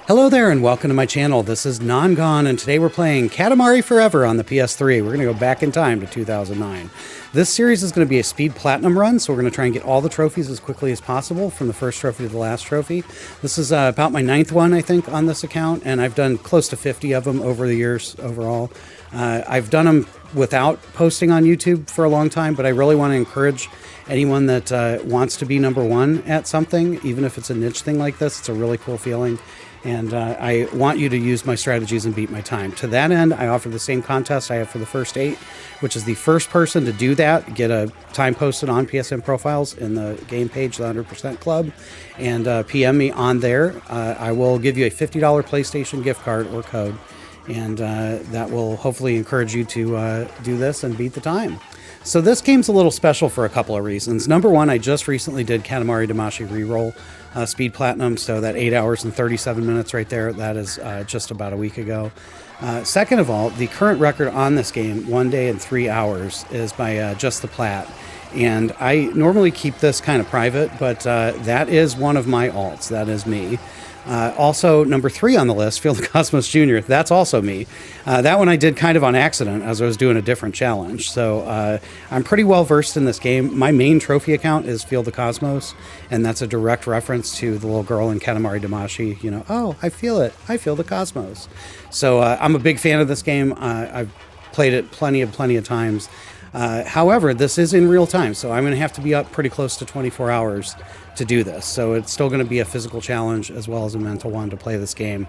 Hello there and welcome to my channel. This is Non-Gone and today we're playing Katamari Forever on the PS3. We're going to go back in time to 2009. This series is going to be a speed platinum run, so we're going to try and get all the trophies as quickly as possible from the first trophy to the last trophy. This is about my 9th one, I think, on this account, and I've done close to 50 of them over the years overall. I've done them without posting on YouTube for a long time, but I really want to encourage anyone that wants to be number one at something, even if it's a niche thing like this. It's a really cool feeling. And I want you to use my strategies and beat my time. To that end, I offer the same contest I have for the first 8, which is the first person to do that, get a time posted on PSN profiles in the game page, the 100% Club, and PM me on there. I will give you a $50 PlayStation gift card or code, and that will hopefully encourage you to do this and beat the time. So this game's a little special for a couple of reasons. Number one, I just recently did Katamari Damacy reroll speed platinum, so that 8 hours and 37 minutes right there, that is just about a week ago. Second of all, the current record on this game, 1 day and 3 hours, is by just the Plat. And I normally keep this kind of private, but that is one of my alts. That is me. Also, number 3 on the list, Field of Cosmos Jr., that's also me. That one I did kind of on accident as I was doing a different challenge. So I'm pretty well versed in this game. My main trophy account is Field of Cosmos, and that's a direct reference to the little girl in Katamari Damacy. You know, oh, I feel it. I feel the cosmos. So I'm a big fan of this game. I've played it plenty of times. However, this is in real time, so I'm going to have to be up pretty close to 24 hours to do this. So it's still going to be a physical challenge as well as a mental one to play this game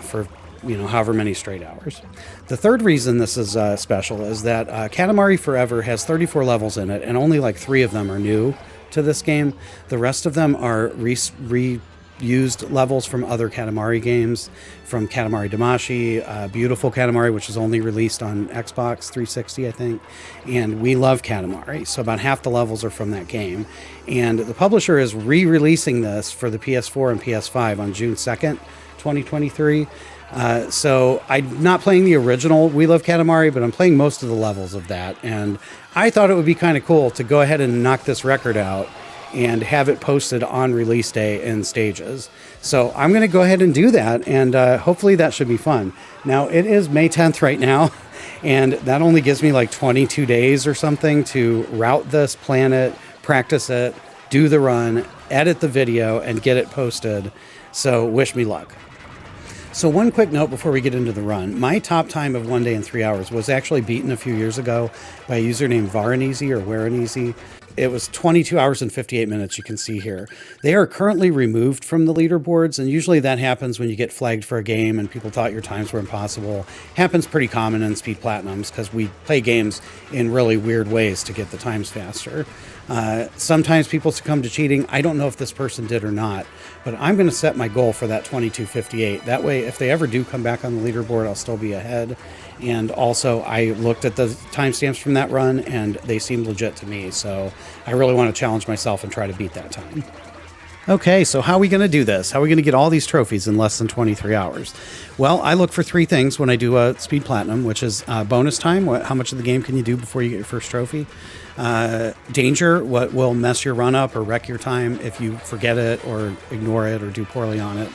for however many straight hours. The third reason this is special is that Katamari Forever has 34 levels in it, and only like 3 of them are new to this game. The rest of them are reused levels from other Katamari games, from Katamari Damacy, Beautiful Katamari, which is only released on Xbox 360, I think, and we love Katamari, so about half the levels are from that game. And the publisher is re-releasing this for the PS4 and PS5 on June 2nd, 2023. So I'm not playing the original We Love Katamari, but I'm playing most of the levels of that, and I thought it would be kind of cool to go ahead and knock this record out and have it posted on release day in stages. So I'm going to go ahead and do that, and hopefully that should be fun. Now, it is May 10th right now, and that only gives me like 22 days or something to route this, plan it, practice it, do the run, edit the video, and get it posted. So wish me luck. So one quick note before we get into the run. My top time of 1 day and 3 hours was actually beaten a few years ago by a user named Varanese or Waranese. It was 22 hours and 58 minutes, you can see here. They are currently removed from the leaderboards, and usually that happens when you get flagged for a game and people thought your times were impossible. Happens pretty common in speed platinums because we play games in really weird ways to get the times faster. Sometimes people succumb to cheating. I don't know if this person did or not, but I'm going to set my goal for that 22:58. That way, if they ever do come back on the leaderboard, I'll still be ahead. And also, I looked at the timestamps from that run, and they seemed legit to me, so I really want to challenge myself and try to beat that time. Okay, so how are we going to do this? How are we going to get all these trophies in less than 23 hours? Well, I look for 3 things when I do a speed platinum, which is bonus time, how much of the game can you do before you get your first trophy? Danger, what will mess your run up or wreck your time if you forget it or ignore it or do poorly on it.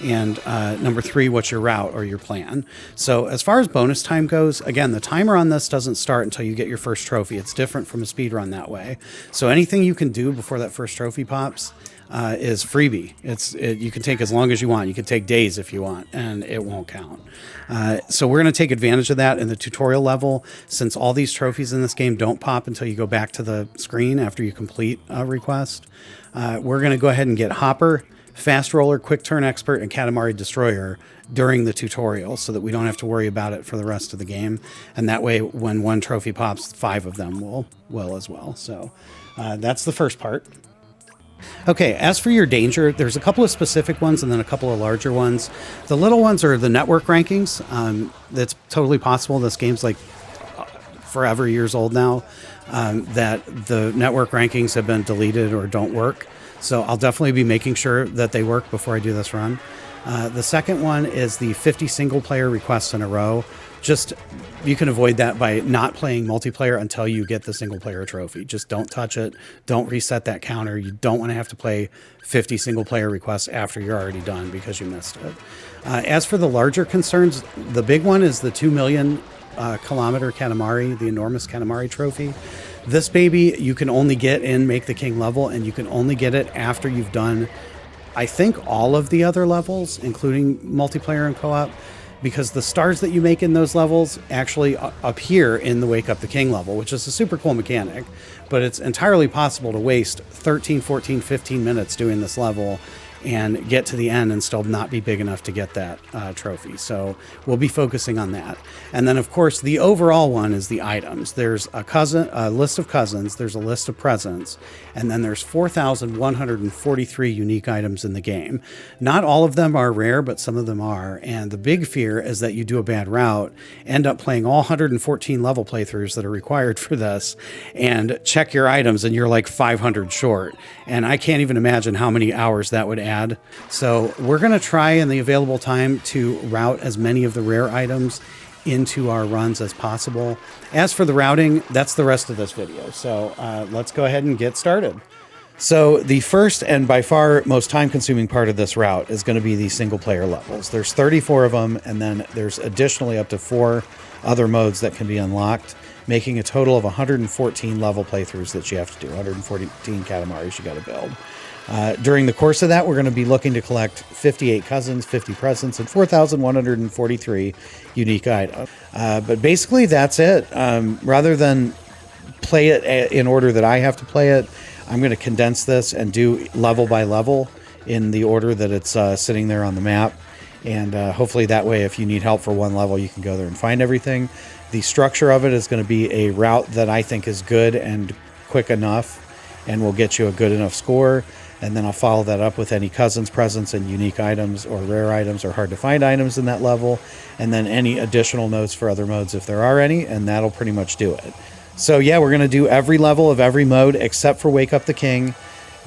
And number 3, what's your route or your plan? So as far as bonus time goes, again, the timer on this doesn't start until you get your first trophy. It's different from a speed run that way. So anything you can do before that first trophy pops is freebie. You can take as long as you want. You can take days if you want, and it won't count. So we're going to take advantage of that in the tutorial level. Since all these trophies in this game don't pop until you go back to the screen after you complete a request, we're going to go ahead and get Hopper, Fast Roller, Quick Turn Expert, and Katamari Destroyer during the tutorial so that we don't have to worry about it for the rest of the game. And that way, when one trophy pops, 5 of them will as well. So that's the first part. Okay, as for your danger, there's a couple of specific ones and then a couple of larger ones. The little ones are the network rankings. That's totally possible. This game's like forever years old now, that the network rankings have been deleted or don't work. So I'll definitely be making sure that they work before I do this run. The second one is the 50 single player requests in a row. Just, you can avoid that by not playing multiplayer until you get the single player trophy. Just don't touch it. Don't reset that counter. You don't want to have to play 50 single player requests after you're already done because you missed it. As for the larger concerns, the big one is the 2 million kilometer Katamari, the enormous Katamari trophy. This baby you can only get in Make the King level, and you can only get it after you've done, I think, all of the other levels, including multiplayer and co-op, because the stars that you make in those levels actually appear in the Wake Up the King level, which is a super cool mechanic, but it's entirely possible to waste 13, 14, 15 minutes doing this level and get to the end and still not be big enough to get that trophy. So we'll be focusing on that. And then, of course, the overall one is the items. There's a list of cousins, there's a list of presents, and then there's 4,143 unique items in the game. Not all of them are rare, but some of them are. And the big fear is that you do a bad route, end up playing all 114 level playthroughs that are required for this, and check your items and you're like 500 short. And I can't even imagine how many hours that would add. So we're going to try in the available time to route as many of the rare items into our runs as possible. As for the routing, that's the rest of this video. So let's go ahead and get started. So the first and by far most time-consuming part of this route is going to be the single-player levels. There's 34 of them, and then there's additionally up to 4 other modes that can be unlocked, making a total of 114 level playthroughs that you have to do, 114 Katamaris you got to build. During the course of that, we're going to be looking to collect 58 cousins, 50 presents, and 4,143 unique items. But basically, that's it. Rather than play it in order that I have to play it, I'm going to condense this and do level by level in the order that it's sitting there on the map. And hopefully that way, if you need help for one level, you can go there and find everything. The structure of it is going to be a route that I think is good and quick enough and will get you a good enough score. And then I'll follow that up with any cousins, presents, and unique items or rare items or hard to find items in that level. And then any additional notes for other modes if there are any, and that'll pretty much do it. So yeah, we're going to do every level of every mode except for Wake Up the King,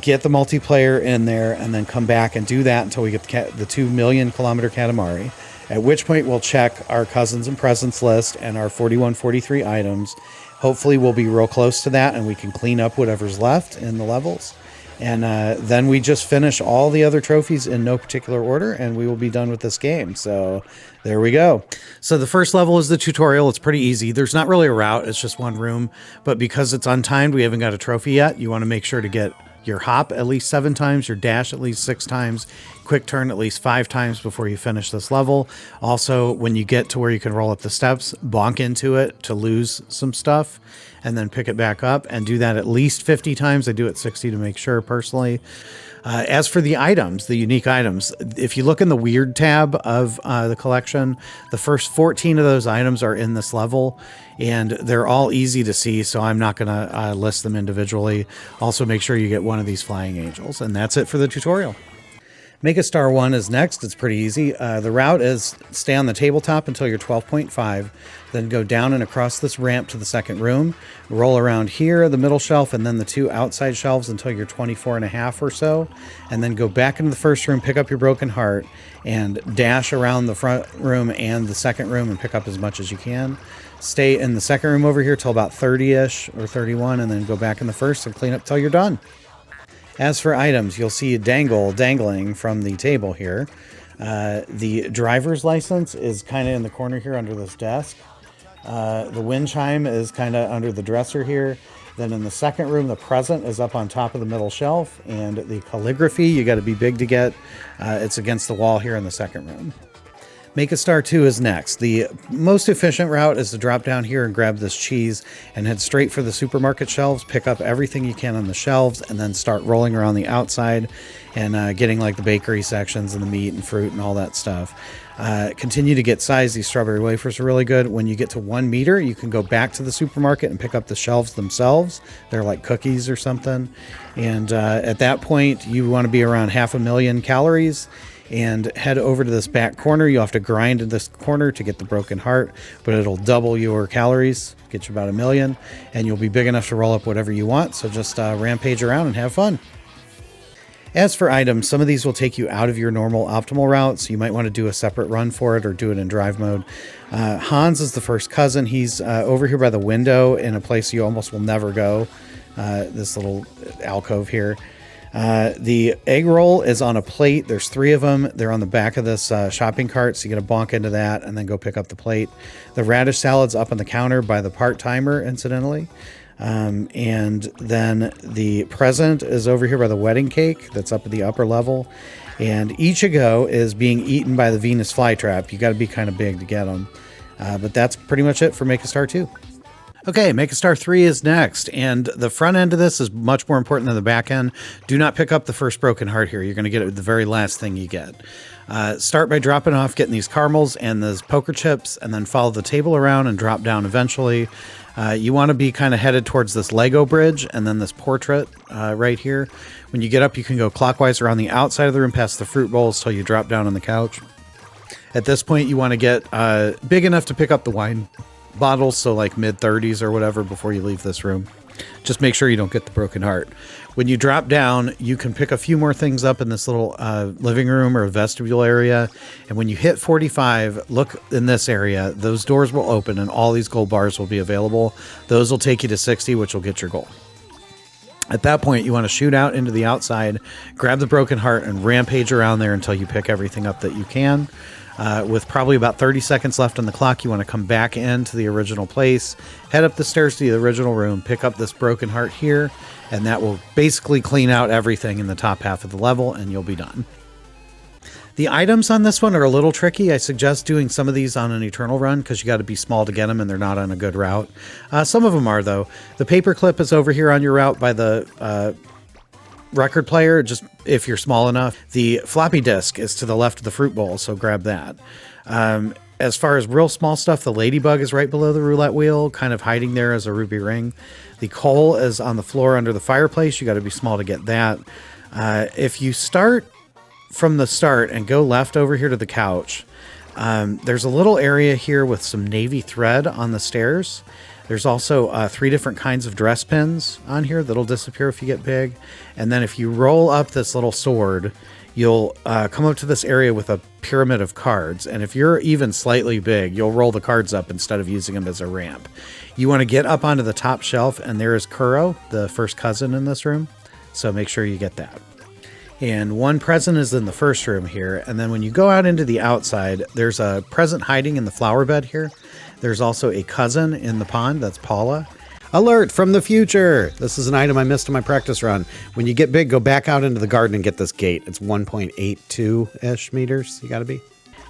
get the multiplayer in there, and then come back and do that until we get the 2 million kilometer Katamari, at which point we'll check our cousins and presents list and our 4143 items. Hopefully we'll be real close to that and we can clean up whatever's left in the levels. And then we just finish all the other trophies in no particular order, and we will be done with this game. So there we go. So the first level is the tutorial. It's pretty easy. There's not really a route. It's just one room. But because it's untimed, we haven't got a trophy yet. You want to make sure to get your hop at least 7 times, your dash at least 6 times, quick turn at least 5 times before you finish this level. Also, when you get to where you can roll up the steps, bonk into it to lose some stuff, and then pick it back up, and do that at least 50 times. I do it 60 to make sure personally. As for the items, the unique items, if you look in the Wierd tab of the collection, the first 14 of those items are in this level, and they're all easy to see, so I'm not going to list them individually. Also, make sure you get one of these flying angels, and that's it for the tutorial. Make a star 1 is next. It's pretty easy. The route is stay on the tabletop until you're 12.5, then go down and across this ramp to the second room, roll around here, the middle shelf, and then the 2 outside shelves until you're 24.5 or so, and then go back into the first room, pick up your broken heart, and dash around the front room and the second room and pick up as much as you can. Stay in the second room over here till about 30-ish or 31, and then go back in the first and clean up till you're done. As for items, you'll see a dangling from the table here. The driver's license is kind of in the corner here under this desk. The wind chime is kind of under the dresser here. Then in the second room, the present is up on top of the middle shelf. And the calligraphy, you got to be big to get. It's against the wall here in the second room. Make a Star 2 is next. The most efficient route is to drop down here and grab this cheese and head straight for the supermarket shelves, pick up everything you can on the shelves, and then start rolling around the outside and getting like the bakery sections and the meat and fruit and all that stuff. Continue to get size. These strawberry wafers are really good. When you get to 1 meter, you can go back to the supermarket and pick up the shelves themselves. They're like cookies or something. And at that point, you want to be around 500,000 calories. And head over to this back corner. You'll have to grind in this corner to get the broken heart, but it'll double your calories, get you about 1 million, and you'll be big enough to roll up whatever you want. So just rampage around and have fun. As for items, some of these will take you out of your normal optimal route, so you might want to do a separate run for it or do it in drive mode. Hans is the first cousin. He's over here by the window in a place you almost will never go, this little alcove here. The egg roll is on a plate. There's 3 of them. They're on the back of this shopping cart, so you got to bonk into that and then go pick up the plate. The radish salad's up on the counter by the part timer, incidentally. And then the present is over here by the wedding cake that's up at the upper level. And Ichigo is being eaten by the Venus flytrap. You got to be kind of big to get them. But that's pretty much it for Make a Star 2. Okay, Make a Star 3 is next, and the front end of this is much more important than the back end. Do not pick up the first broken heart here. You're going to get it the very last thing you get. Start by dropping off, getting these caramels and those poker chips, and then follow the table around and drop down eventually. You want to be kind of headed towards this Lego bridge and then this portrait right here. When you get up, you can go clockwise around the outside of the room past the fruit bowls till you drop down on the couch. At this point, you want to get big enough to pick up the wine bottles, so like mid-30s or whatever before you leave this room. Just make sure you don't get the broken heart. When you drop down, you can pick a few more things up in this little living room or vestibule area. And when you hit 45, look in this area. Those doors will open and all these gold bars will be available. Those will take you to 60, which will get your goal. At that point, you want to shoot out into the outside, grab the broken heart, and rampage around there until you pick everything up that you can. With probably about 30 seconds left on the clock, you want to come back into the original place, head up the stairs to the original room, pick up this broken heart here, and that will basically clean out everything in the top half of the level, and you'll be done. The items on this one are a little tricky. I suggest doing some of these on an Eternal run because you got to be small to get them, and they're not on a good route. Some of them are, though. The paperclip is over here on your route by the record player, just if you're small enough. The floppy disk is to the left of the fruit bowl, so grab that. As far as real small stuff, the ladybug is right below the roulette wheel, kind of hiding there as a ruby ring. The coal is on the floor under the fireplace. You got to be small to get that. If you start from the start and go left over here to the couch, there's a little area here with some navy thread on the stairs. There's also 3 different kinds of dress pins on here that'll disappear if you get big. And then if you roll up this little sword, you'll come up to this area with a pyramid of cards. And if you're even slightly big, you'll roll the cards up instead of using them as a ramp. You want to get up onto the top shelf, and there is Kuro, the first cousin in this room. So make sure you get that. And one present is in the first room here. And then when you go out into the outside, there's a present hiding in the flower bed here. There's also a cousin in the pond. That's Paula. Alert from the future. This is an item I missed in my practice run. When you get big, go back out into the garden and get this gate. It's 1.82-ish meters. You got to be.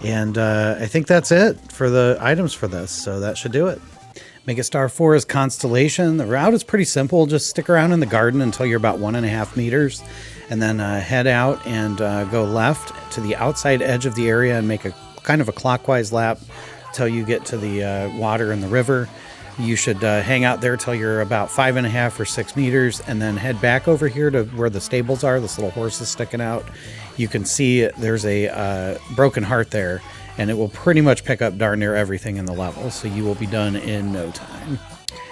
And I think that's it for the items for this. So that should do it. Make a Star 4 is Constellation. The route is pretty simple. Just stick around in the garden until you're about 1.5 meters. And then head out and go left to the outside edge of the area and make a kind of a clockwise lap till you get to the water in the river. You should hang out there till you're about 5.5 or 6 meters, and then head back over here to where the stables are. This little horse is sticking out. You can see there's a broken heart there, and it will pretty much pick up darn near everything in the level, so you will be done in no time.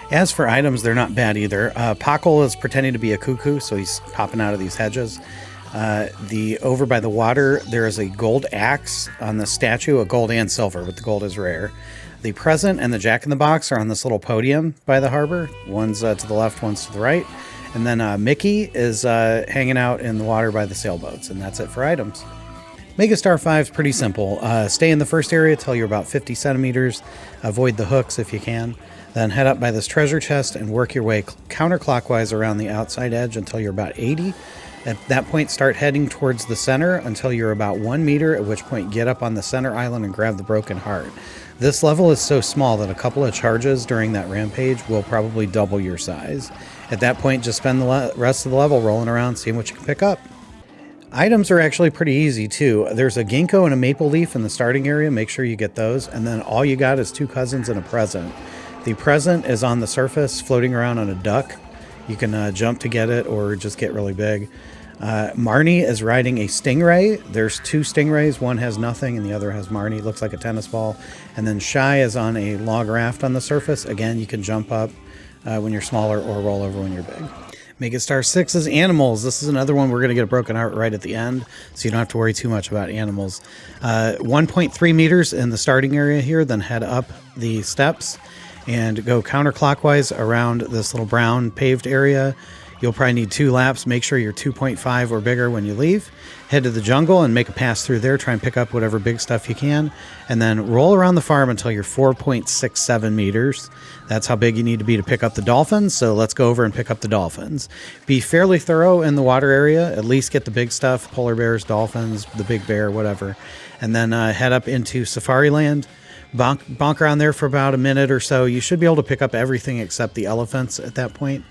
As for items, they're not bad either. Pakal is pretending to be a cuckoo, so he's popping out of these hedges. Over by the water, there is a gold axe on the statue, a gold and silver, but the gold is rare. The present and the Jack-in-the-Box are on this little podium by the harbor. One's to the left, one's to the right. And then Mickey is hanging out in the water by the sailboats, and that's it for items. Make a Star 5 is pretty simple. Stay in the first area till you're about 50 centimeters. Avoid the hooks if you can. Then head up by this treasure chest and work your way counterclockwise around the outside edge until you're about 80. At that point, start heading towards the center until you're about 1 meter, at which point get up on the center island and grab the broken heart. This level is so small that a couple of charges during that rampage will probably double your size. At that point, just spend the rest of the level rolling around, seeing what you can pick up. Items are actually pretty easy too. There's a ginkgo and a maple leaf in the starting area. Make sure you get those. And then all you got is 2 cousins and a present. The present is on the surface floating around on a duck. You can jump to get it or just get really big. Marnie is riding a stingray. There's 2 stingrays. One has nothing and the other has Marnie. Looks like a tennis ball. And then Shy is on a log raft on the surface. Again, you can jump up when you're smaller or roll over when you're big. Make It Star 6 is animals. This is another one we're going to get a broken heart right at the end, so you don't have to worry too much about animals. 1.3 meters in the starting area here, then head up the steps and go counterclockwise around this little brown paved area. You'll probably need 2 laps. Make sure you're 2.5 or bigger when you leave. Head to the jungle and make a pass through there. Try and pick up whatever big stuff you can. And then roll around the farm until you're 4.67 meters. That's how big you need to be to pick up the dolphins. So let's go over and pick up the dolphins. Be fairly thorough in the water area. At least get the big stuff. Polar bears, dolphins, the big bear, whatever. And then head up into Safari Land. Bonk around there for about a minute or so. You should be able to pick up everything except the elephants at that point.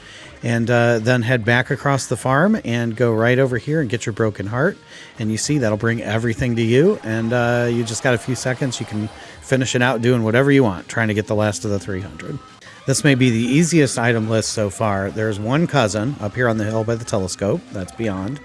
And then head back across the farm and go right over here and get your broken heart. And you see that'll bring everything to you. And you just got a few seconds. You can finish it out doing whatever you want, trying to get the last of the 300. This may be the easiest item list so far. There's one cousin up here on the hill by the telescope. That's beyond.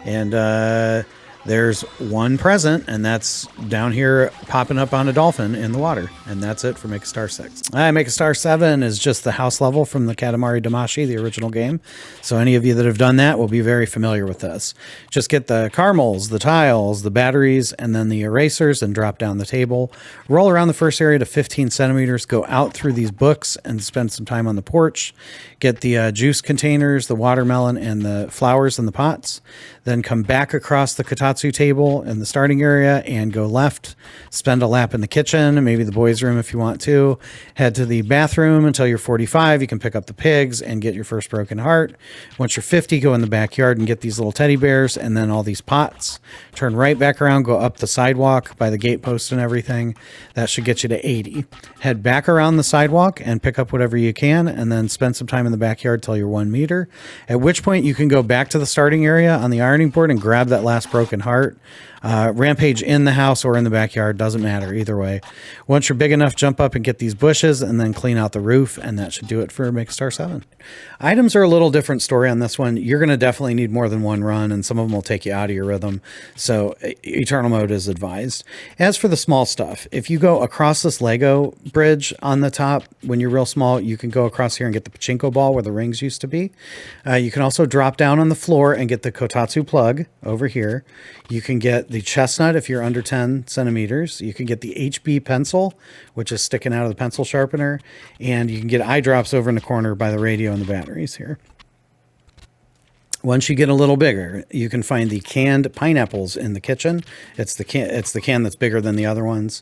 And there's one present, and that's down here popping up on a dolphin in the water. And that's it for Make a Star 6. Make a Star 7 is just the house level from the Katamari Damacy, the original game. So any of you that have done that will be very familiar with this. Just get the caramels, the tiles, the batteries, and then the erasers and drop down the table. Roll around the first area to 15 centimeters. Go out through these books and spend some time on the porch. Get the juice containers, the watermelon, and the flowers in the pots. Then come back across the Katatsu table in the starting area and go left. Spend a lap in the kitchen, maybe the boys' room if you want to. Head to the bathroom until you're 45. You can pick up the pigs and get your first broken heart. Once you're 50, go in the backyard and get these little teddy bears and then all these pots. Turn right back around, go up the sidewalk by the gate post and everything. That should get you to 80. Head back around the sidewalk and pick up whatever you can, and then spend some time in the backyard till you're 1 meter. At which point you can go back to the starting area on the ironing board and grab that last broken heart. Rampage in the house or in the backyard, doesn't matter either way. Once you're big enough, jump up and get these bushes and then clean out the roof, and that should do it for Make a Star 7. Items are a little different story on this one. You're going to definitely need more than one run, and some of them will take you out of your rhythm, so Eternal Mode is advised. As for the small stuff, if you go across this Lego bridge on the top, when you're real small, you can go across here and get the pachinko ball where the rings used to be. You can also drop down on the floor and get the Kotatsu plug over here. You can get the chestnut if you're under 10 centimeters. You can get the HB pencil, which is sticking out of the pencil sharpener. And you can get eye drops over in the corner by the radio and the batteries here. Once you get a little bigger, you can find the canned pineapples in the kitchen. It's the can that's bigger than the other ones.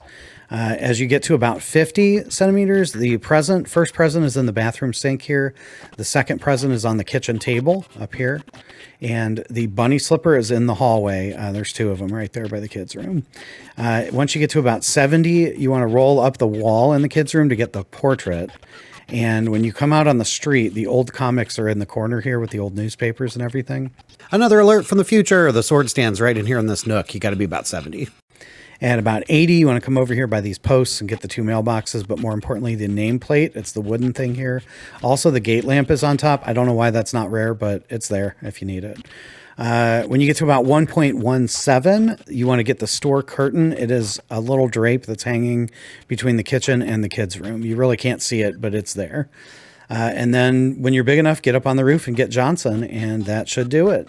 As you get to about 50 centimeters, the first present is in the bathroom sink here. The second present is on the kitchen table up here. And the bunny slipper is in the hallway. There's 2 of them right there by the kids' room. Once you get to about 70, you want to roll up the wall in the kids' room to get the portrait. And when you come out on the street, the old comics are in the corner here with the old newspapers and everything. Another alert from the future. The sword stand's right in here in this nook. You got to be about 70. At about 80, you want to come over here by these posts and get the 2 mailboxes, but more importantly, the nameplate. It's the wooden thing here. Also, the gate lamp is on top. I don't know why that's not rare, but it's there if you need it. When you get to about 1.17, you want to get the store curtain. It is a little drape that's hanging between the kitchen and the kids' room. You really can't see it, but it's there. And then when you're big enough, get up on the roof and get Johnson, and that should do it.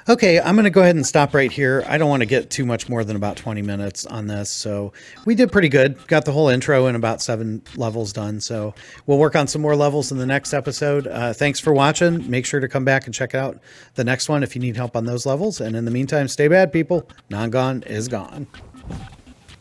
Okay, I'm going to go ahead and stop right here. I don't want to get too much more than about 20 minutes on this, so we did pretty good. Got the whole intro and about 7 levels done, so we'll work on some more levels in the next episode. Thanks for watching. Make sure to come back and check out the next one if you need help on those levels, and in the meantime, stay bad, people. Non-Gone is gone.